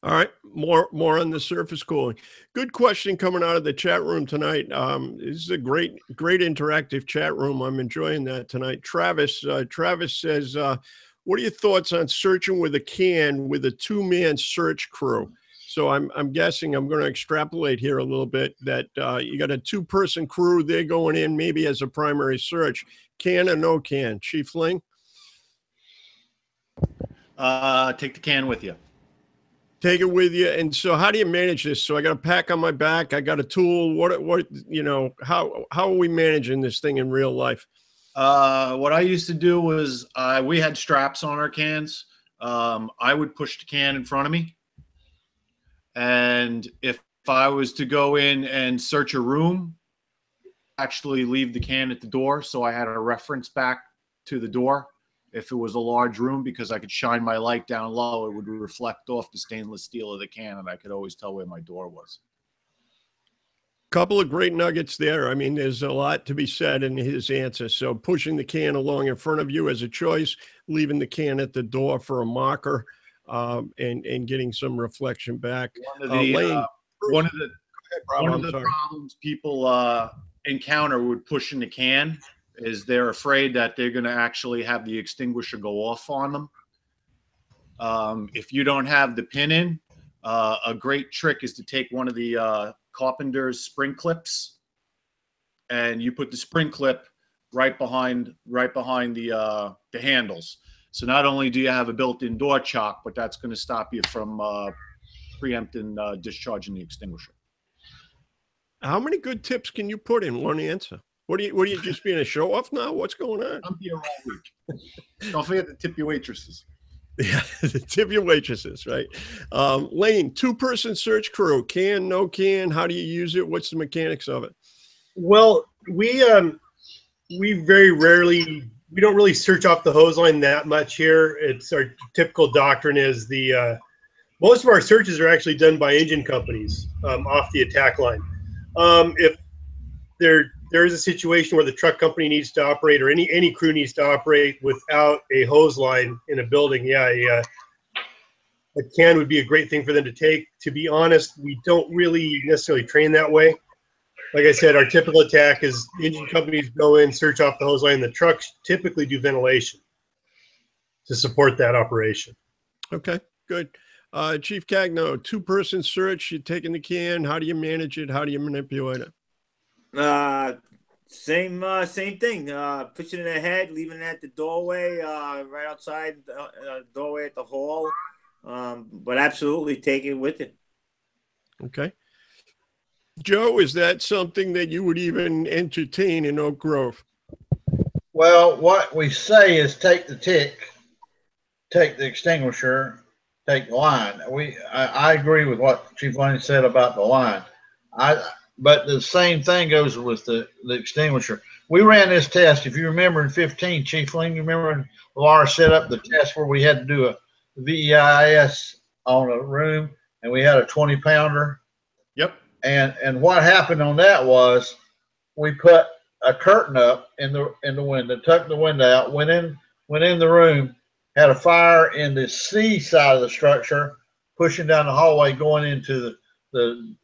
[SPEAKER 2] All right, more on the surface cooling. Good question coming out of the chat room tonight. This is a great interactive chat room. I'm enjoying that tonight. Travis says, what are your thoughts on searching with a can with a 2-man search crew? So I'm guessing, I'm going to extrapolate here a little bit, that you got a 2-person crew. They're going in maybe as a primary search. Can or no can? Chief Fling?
[SPEAKER 3] Take the can with you.
[SPEAKER 2] Take it with you. And so how do you manage this? So I got a pack on my back. I got a tool. How are we managing this thing in real life?
[SPEAKER 3] What I used to do was we had straps on our cans. I would push the can in front of me. And if I was to go in and search a room, actually leave the can at the door. So I had a reference back to the door. If it was a large room, because I could shine my light down low, it would reflect off the stainless steel of the can, and I could always tell where my door was.
[SPEAKER 2] Couple of great nuggets there. I mean, there's a lot to be said in his answer. So pushing the can along in front of you as a choice, leaving the can at the door for a marker, and getting some reflection back.
[SPEAKER 3] One of the problems people encounter with pushing the can is they're afraid that they're going to actually have the extinguisher go off on them. If you don't have the pin in, A great trick is to take one of the carpenter's spring clips, and you put the spring clip right behind the handles. So not only do you have a built-in door chock, but that's going to stop you from preempting discharging the extinguisher.
[SPEAKER 2] How many good tips can you put in one answer? What are you just being a show off now? What's going on?
[SPEAKER 3] I'm here all week. Don't forget to tip your waitresses.
[SPEAKER 2] Yeah, tip your waitresses, right? Lane, 2-person search crew, can, no can, how do you use it? What's the mechanics of it?
[SPEAKER 4] Well, we very rarely, we don't really search off the hose line that much here. It's our typical doctrine is most of our searches are actually done by engine companies off the attack line. If there is a situation where the truck company needs to operate, or any crew needs to operate without a hose line in a building, a can would be a great thing for them to take. To be honest, we don't really necessarily train that way. Like I said, our typical attack is engine companies go in, search off the hose line. The trucks typically do ventilation to support that operation.
[SPEAKER 2] Okay, good. Chief Cagno, 2-person search, you're taking the can. How do you manage it? How do you manipulate it?
[SPEAKER 5] Same thing. Pushing it ahead, leaving it at the doorway, right outside the doorway at the hall. But absolutely take it with it.
[SPEAKER 2] Okay. Joe, is that something that you would even entertain in Oak Grove?
[SPEAKER 6] Well, what we say is take the tick, take the extinguisher, take the line. I agree with what Chief Lane said about the line. But the same thing goes with the extinguisher. We ran this test, if you remember, in 15, Chief Lane, you remember when Laura set up the test where we had to do a VEIS on a room, and we had a 20-pounder.
[SPEAKER 3] Yep.
[SPEAKER 6] And what happened on that was we put a curtain up in the window, tucked the window out, went in the room, had a fire in the C side of the structure, pushing down the hallway, going into the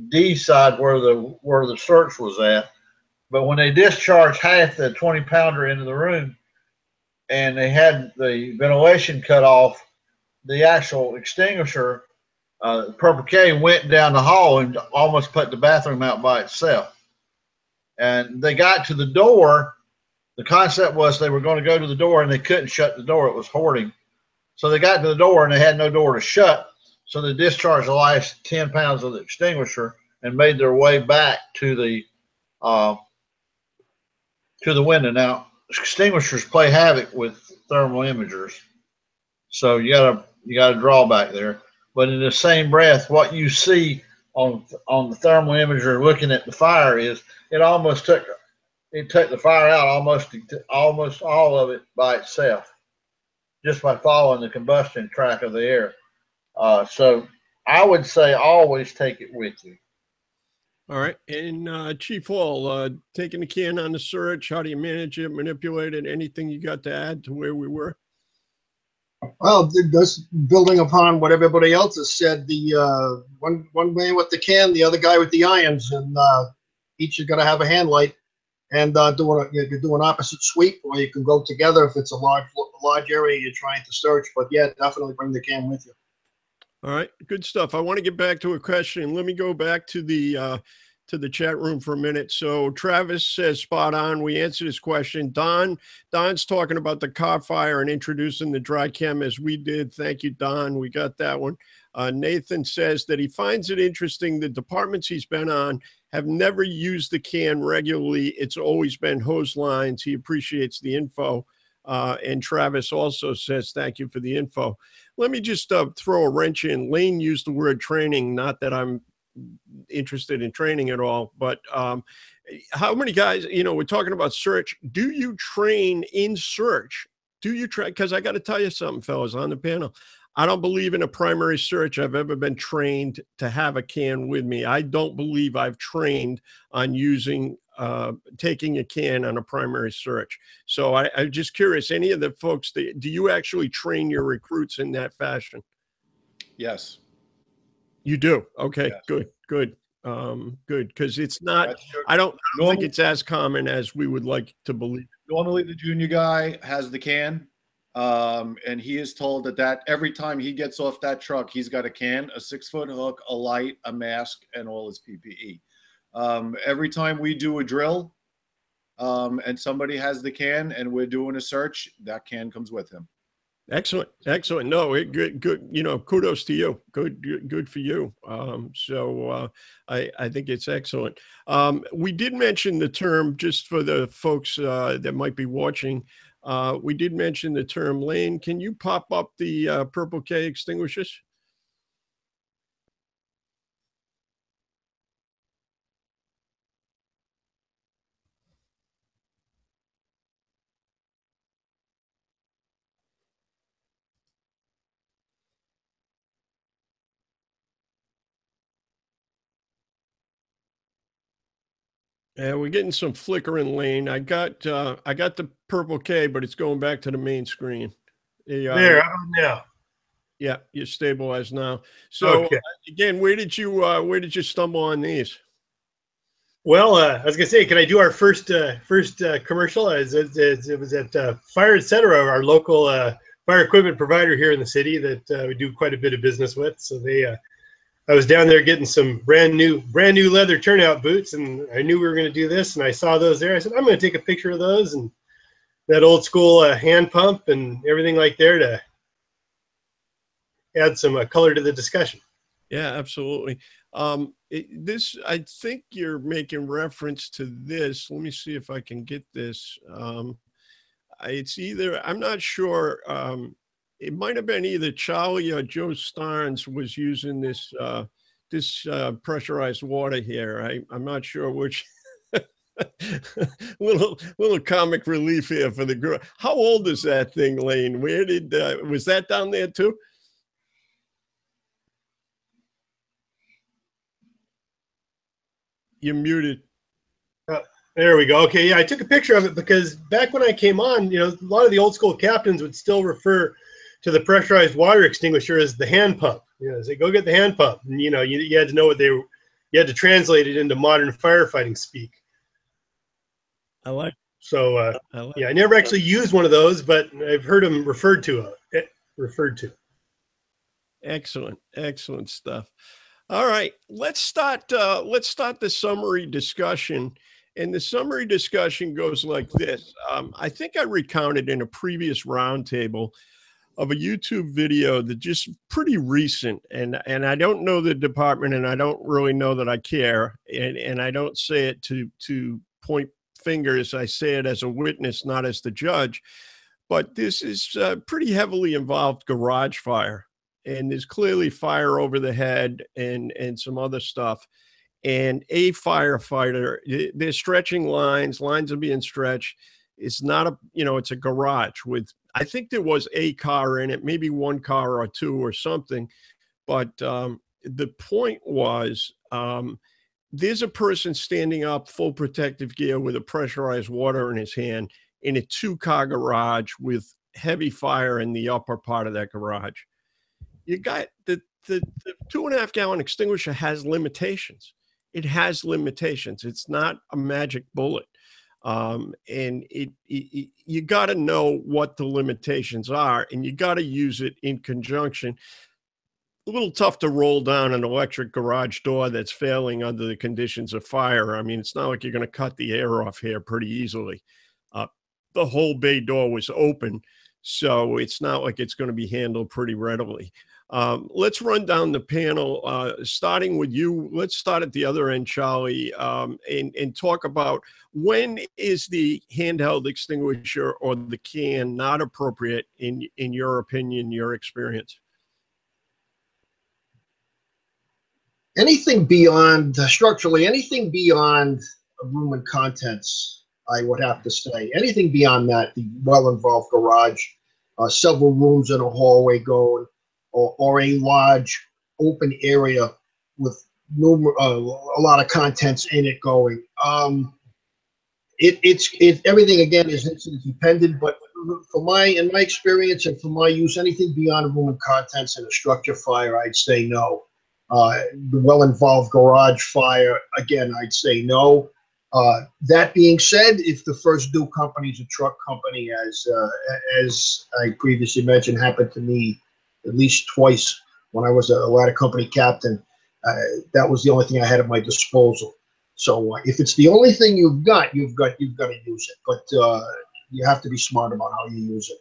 [SPEAKER 6] D side where the search was at. But when they discharged half the 20-pounder into the room, and they had the ventilation cut off, the actual extinguisher, Purple K, went down the hall and almost put the bathroom out by itself. And they got to the door. The concept was they were going to go to the door and they couldn't shut the door. It was hoarding. So they got to the door and they had no door to shut. So they discharged the last 10 pounds of the extinguisher and made their way back to the window. Now, extinguishers play havoc with thermal imagers, so you got a drawback there. But in the same breath, what you see on the thermal imager looking at the fire is it took the fire out almost all of it by itself, just by following the combustion track of the air. So I would say always take it with you.
[SPEAKER 2] All right. And Chief Hall, taking the can on the search, how do you manage it, manipulate it? Anything you got to add to where we were?
[SPEAKER 7] Well, just building upon what everybody else has said, the one man with the can, the other guy with the irons, and each is going to have a hand light, and you can do an opposite sweep, or you can go together if it's a large area you're trying to search. But yeah, definitely bring the can with you.
[SPEAKER 2] All right, good stuff. I want to get back to a question. Let me go back to the chat room for a minute. So Travis says spot on. We answered his question. Don's talking about the car fire and introducing the dry chem as we did. Thank you, Don. We got that one. Nathan says that he finds it interesting the departments he's been on have never used the can regularly. It's always been hose lines. He appreciates the info. And Travis also says, thank you for the info. Let me just throw a wrench in. Lane used the word training, not that I'm interested in training at all, but how many guys, we're talking about search. Do you train in search? Do you train? Because I got to tell you something, fellas, on the panel. I don't believe in a primary search. I've ever been trained to have a can with me. I don't believe I've trained on taking a can on a primary search. So I'm just curious, any of the folks, do you actually train your recruits in that fashion?
[SPEAKER 3] Yes.
[SPEAKER 2] You do? Okay,
[SPEAKER 3] yes.
[SPEAKER 2] Good. Good. Because it's not, I don't think it's as common as we would like to believe.
[SPEAKER 3] Normally the junior guy has the can. And he is told that every time he gets off that truck, he's got a can, a 6-foot hook, a light, a mask, and all his PPE. Every time we do a drill and somebody has the can and we're doing a search, that can comes with him.
[SPEAKER 2] Excellent. Excellent. No, good. You know, kudos to you. Good for you. I think it's excellent. We did mention the term, just for the folks that might be watching. We did mention the term. Lane, can you pop up the Purple K extinguishers? Yeah, we're getting some flickering, Lane. I got the Purple K, but it's going back to the main screen.
[SPEAKER 4] There, how about now?
[SPEAKER 2] Yeah, you're stabilized now. So
[SPEAKER 4] Okay.
[SPEAKER 2] Again, where did you stumble on these?
[SPEAKER 4] Well, I was gonna say, can I do our first commercial? It was at Fire Etc., our local fire equipment provider here in the city that we do quite a bit of business with. So I was down there getting some brand new leather turnout boots, and I knew we were going to do this, and I saw those there. I said, I'm going to take a picture of those and that old school hand pump and everything like there to add some color to the discussion.
[SPEAKER 2] Yeah, absolutely. I think you're making reference to this. Let me see if I can get this. It's either, I'm not sure. It might have been either Charlie or Joe Starnes was using this pressurized water here. I'm not sure which. little comic relief here for the girl. How old is that thing, Lane? Where did was that down there too? You're muted.
[SPEAKER 4] There we go. Okay, yeah, I took a picture of it because back when I came on, a lot of the old school captains would still refer to the pressurized water extinguisher as the hand pump. Say, go get the hand pump. And, you had to know you had to translate it into modern firefighting speak. So, yeah, I never actually used one of those, but I've heard them referred to.
[SPEAKER 2] Excellent stuff. All right, let's start the summary discussion. And the summary discussion goes like this. I think I recounted in a previous roundtable of a YouTube video that just pretty recent, and I don't know the department, and I don't really know that I care, and I don't say it to point fingers. I say it as a witness, not as the judge. But this is pretty heavily involved garage fire, and there's clearly fire over the head and some other stuff. And a firefighter, they're stretching lines are being stretched. It's not it's a garage with, I think there was a car in it, maybe one car or two or something. But the point was, there's a person standing up, full protective gear with a pressurized water in his hand in a 2-car garage with heavy fire in the upper part of that garage. You got the 2.5-gallon extinguisher has limitations. It has limitations. It's not a magic bullet. And you got to know what the limitations are, and you got to use it in conjunction. A little tough to roll down an electric garage door that's failing under the conditions of fire. I mean, it's not like you're going to cut the air off here pretty easily. The whole bay door was open, so it's not like it's going to be handled pretty readily. Let's run down the panel, starting with you. Let's start at the other end, Charlie, and talk about, when is the handheld extinguisher or the can not appropriate in your opinion, your experience?
[SPEAKER 7] Anything beyond, structurally, anything beyond a room and contents, I would have to say. Anything beyond that, the well-involved garage, several rooms in a hallway going, or a large open area with a lot of contents in it going. Everything again is incident dependent, but in my experience and for my use, anything beyond a room and contents in a structure fire, I'd say no. The well-involved garage fire, again, I'd say no. That being said, if the first due company is a truck company, as I previously mentioned, happened to me at least twice when I was a ladder company captain, that was the only thing I had at my disposal. So if it's the only thing you've got to use it. But you have to be smart about how you use it.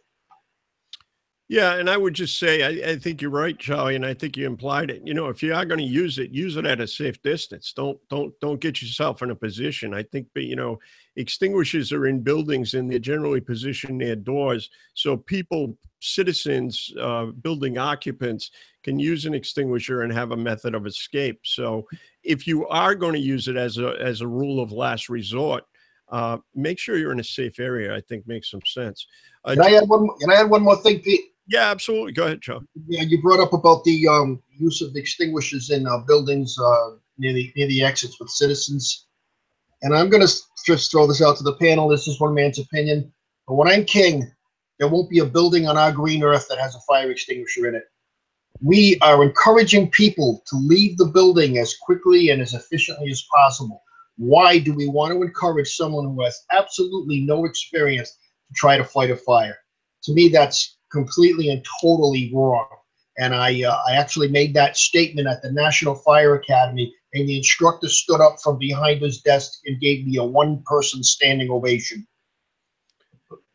[SPEAKER 2] Yeah, and I would just say, I think you're right, Charlie, and I think you implied it. You know, if you are going to use it at a safe distance. Don't get yourself in a position. I think, you know, extinguishers are in buildings and they're generally positioned near doors, so people, citizens, building occupants can use an extinguisher and have a method of escape. So, if you are going to use it as a rule of last resort, make sure you're in a safe area. I think makes some sense.
[SPEAKER 7] Can I add one more thing, Pete?
[SPEAKER 2] Yeah, absolutely. Go ahead, Joe.
[SPEAKER 7] Yeah, you brought up about the use of the extinguishers in buildings near the exits with citizens. And I'm going to just throw this out to the panel. This is one man's opinion. But when I'm king, there won't be a building on our green earth that has a fire extinguisher in it. We are encouraging people to leave the building as quickly and as efficiently as possible. Why do we want to encourage someone who has absolutely no experience to try to fight a fire? To me, that's completely and totally wrong. And I actually made that statement at the National Fire Academy, and the instructor stood up from behind his desk and gave me a one-person standing ovation.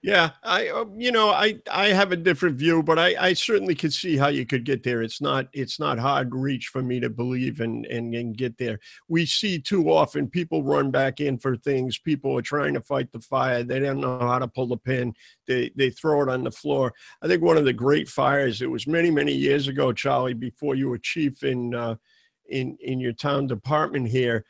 [SPEAKER 2] Yeah, I have a different view, but I certainly could see how you could get there. It's not hard reach for me to believe and get there. We see too often people run back in for things. People are trying to fight the fire. They don't know how to pull the pin. They throw it on the floor. I think one of the great fires, it was many years ago, Charlie, before you were chief in your town department here.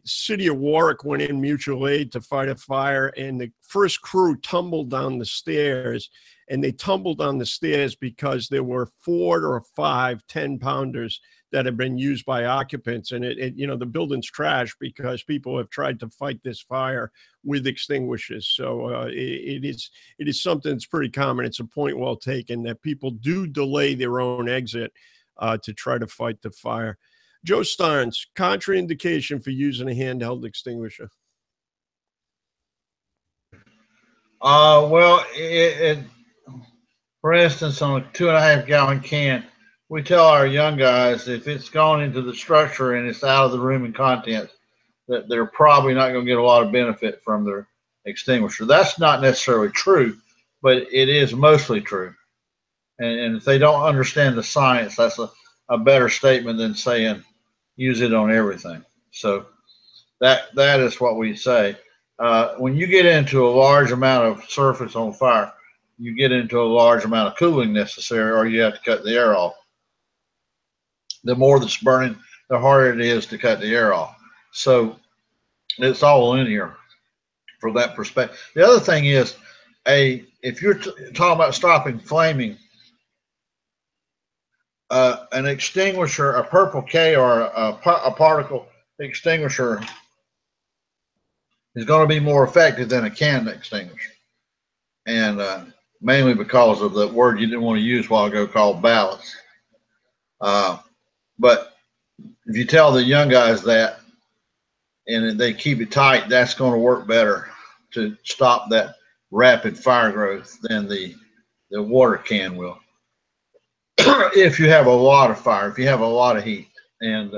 [SPEAKER 2] City of Warwick went in mutual aid to fight a fire, and the first crew tumbled down the stairs, and they tumbled down the stairs because there were 4 or 5 10-pounders that had been used by occupants, and the building's trashed because people have tried to fight this fire with extinguishers. So it is something that's pretty common. It's a point well taken that people do delay their own exit to try to fight the fire. Joe Starnes, contraindication for using a handheld extinguisher.
[SPEAKER 6] Well, for instance, on a 2.5-gallon can, we tell our young guys if it's gone into the structure and it's out of the room and contents, that they're probably not going to get a lot of benefit from their extinguisher. That's not necessarily true, but it is mostly true. And if they don't understand the science, that's a better statement than saying use it on everything. So that is what we say. When you get into a large amount of surface on fire, you get into a large amount of cooling necessary, or you have to cut the air off. The more that's burning, the harder it is to cut the air off. So it's all linear from that perspective. The other thing is, if you're talking about stopping flaming, an extinguisher, a purple K or a particle extinguisher is going to be more effective than a can extinguisher. And mainly because of the word you didn't want to use a while ago called ballast. But if you tell the young guys that and they keep it tight, that's going to work better to stop that rapid fire growth than the water can will. If you have a lot of fire, if you have a lot of heat. And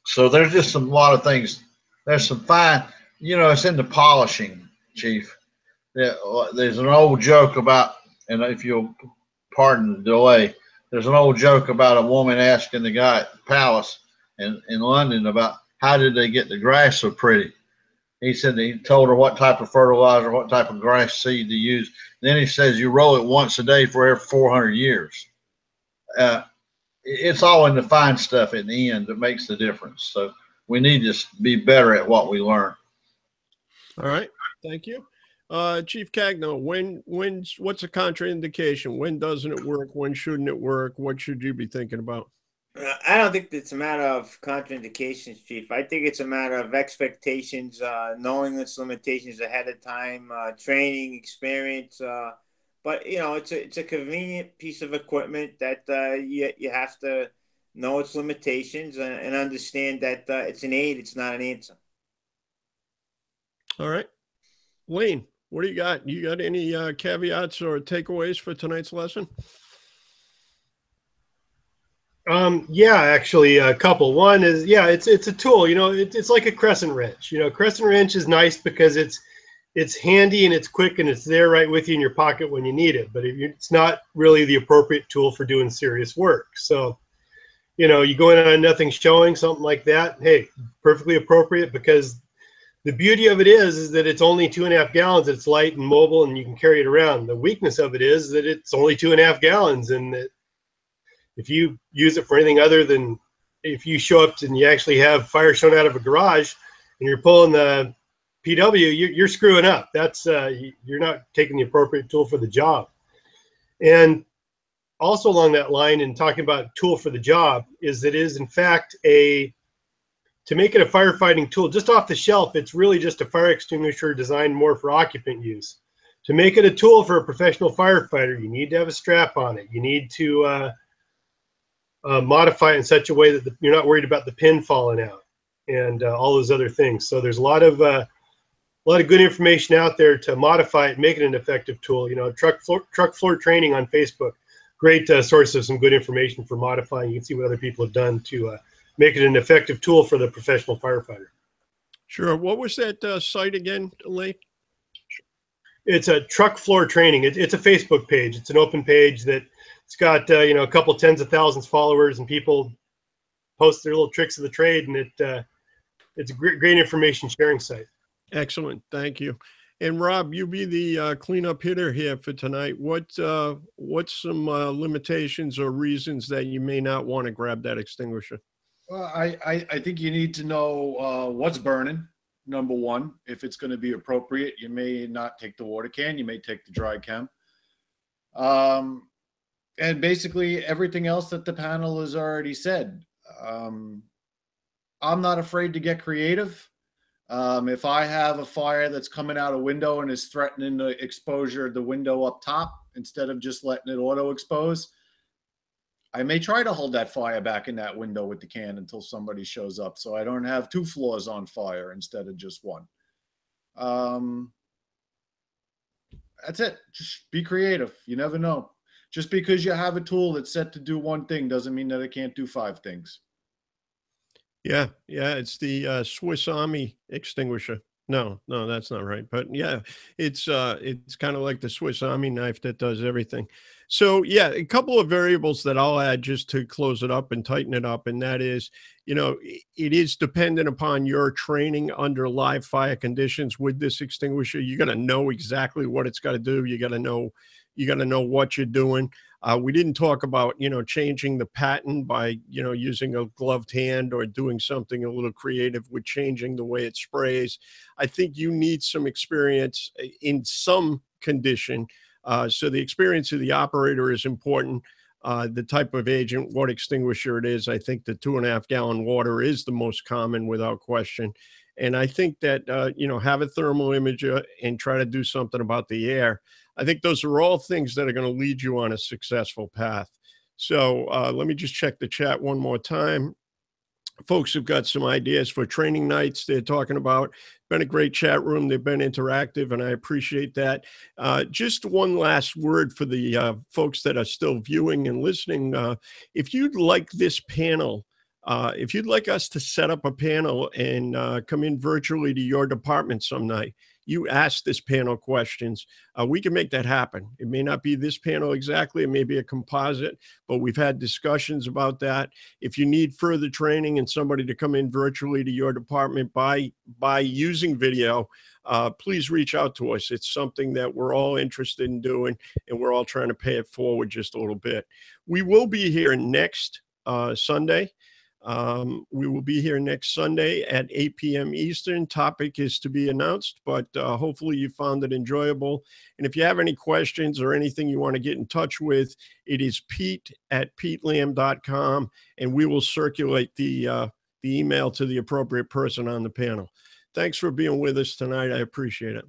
[SPEAKER 6] so there's just a lot of things. There's some fine, it's in the polishing, Chief. There's an old joke about, and if you'll pardon the delay, there's an old joke about a woman asking the guy at the palace in London about how did they get the grass so pretty. He said he told her what type of fertilizer, what type of grass seed to use. Then he says you roll it once a day for every 400 years. It's all in the fine stuff at the end that makes the difference. So we need to be better at what we learn.
[SPEAKER 2] All right. Thank you. Chief Cagno, what's a contraindication? When doesn't it work? When shouldn't it work? What should you be thinking about?
[SPEAKER 5] I don't think it's a matter of contraindications, Chief. I think it's a matter of expectations, knowing its limitations ahead of time, training, experience. But it's a convenient piece of equipment that you have to know its limitations and understand that it's an aid, it's not an answer.
[SPEAKER 2] All right. Wayne, what do you got? You got any caveats or takeaways for tonight's lesson?
[SPEAKER 4] Yeah, actually a couple. One is, yeah, it's a tool, you know, it's like a crescent wrench. You know, crescent wrench is nice because it's handy and it's quick and it's there right with you in your pocket when you need it. But it's not really the appropriate tool for doing serious work. So, you know, you go in on nothing showing, something like that, hey, perfectly appropriate, because the beauty of it is that it's only 2.5 gallons. It's light and mobile and you can carry it around. The weakness of it is that it's only 2.5 gallons, and that if you use it for anything other than, if you show up and you actually have fire shown out of a garage and you're pulling the PW, you're screwing up. That's you're not taking the appropriate tool for the job. And also along that line, and talking about tool for the job, is it is in fact to make it a firefighting tool just off the shelf, it's really just a fire extinguisher designed more for occupant use. To make it a tool for a professional firefighter, you need to have a strap on it. You need to modify it in such a way that you're not worried about the pin falling out, and all those other things. So there's a lot of good information out there to modify it, make it an effective tool. You know, truck floor training on Facebook, great source of some good information for modifying. You can see what other people have done to make it an effective tool for the professional firefighter.
[SPEAKER 2] Sure. What was that site again, Lee?
[SPEAKER 4] It's a truck floor training. It's a Facebook page. It's an open page that it's got you know, a couple tens of thousands followers, and people post their little tricks of the trade, and it's a great information sharing site.
[SPEAKER 2] Excellent, thank you. And Rob, you be the cleanup hitter here for tonight. What's some limitations or reasons that you may not want to grab that extinguisher?
[SPEAKER 3] Well, I think you need to know what's burning, number one. If it's going to be appropriate, you may not take the water can, you may take the dry chem. And basically everything else that the panel has already said. I'm not afraid to get creative. If I have a fire that's coming out a window and is threatening the exposure of the window up top, instead of just letting it auto expose, I may try to hold that fire back in that window with the can until somebody shows up, so I don't have 2 floors on fire instead of just 1. That's it. Just be creative. You never know. Just because you have a tool that's set to do 1 thing doesn't mean that it can't do 5 things.
[SPEAKER 2] Yeah, it's the Swiss Army extinguisher. No, that's not right. But yeah, it's kind of like the Swiss Army knife that does everything. So yeah, a couple of variables that I'll add just to close it up and tighten it up, and that is, you know, it is dependent upon your training under live fire conditions with this extinguisher. You got to know exactly what it's got to do. You got to know what you're doing. We didn't talk about, you know, changing the pattern by, you know, using a gloved hand or doing something a little creative with changing the way it sprays. I think you need some experience in some condition. So the experience of the operator is important. The type of agent, what extinguisher it is. I think the 2.5 gallon water is the most common without question. And I think that, you know, have a thermal imager and try to do something about the air. I think those are all things that are going to lead you on a successful path. So let me just check the chat one more time. Folks have got some ideas for training nights they're talking about. Been a great chat room. They've been interactive, and I appreciate that. Just one last word for the folks that are still viewing and listening. If you'd like this panel, if you'd like us to set up a panel and come in virtually to your department some night, you ask this panel questions, we can make that happen. It may not be this panel exactly, it may be a composite, but we've had discussions about that. If you need further training and somebody to come in virtually to your department by using video, please reach out to us. It's something that we're all interested in doing, and we're all trying to pay it forward just a little bit. We will be here next Sunday. We will be here next Sunday at 8 p.m. Eastern. Topic is to be announced, but hopefully you found it enjoyable. And if you have any questions or anything you want to get in touch with, it is pete@petelam.com, and we will circulate the email to the appropriate person on the panel. Thanks for being with us tonight. I appreciate it.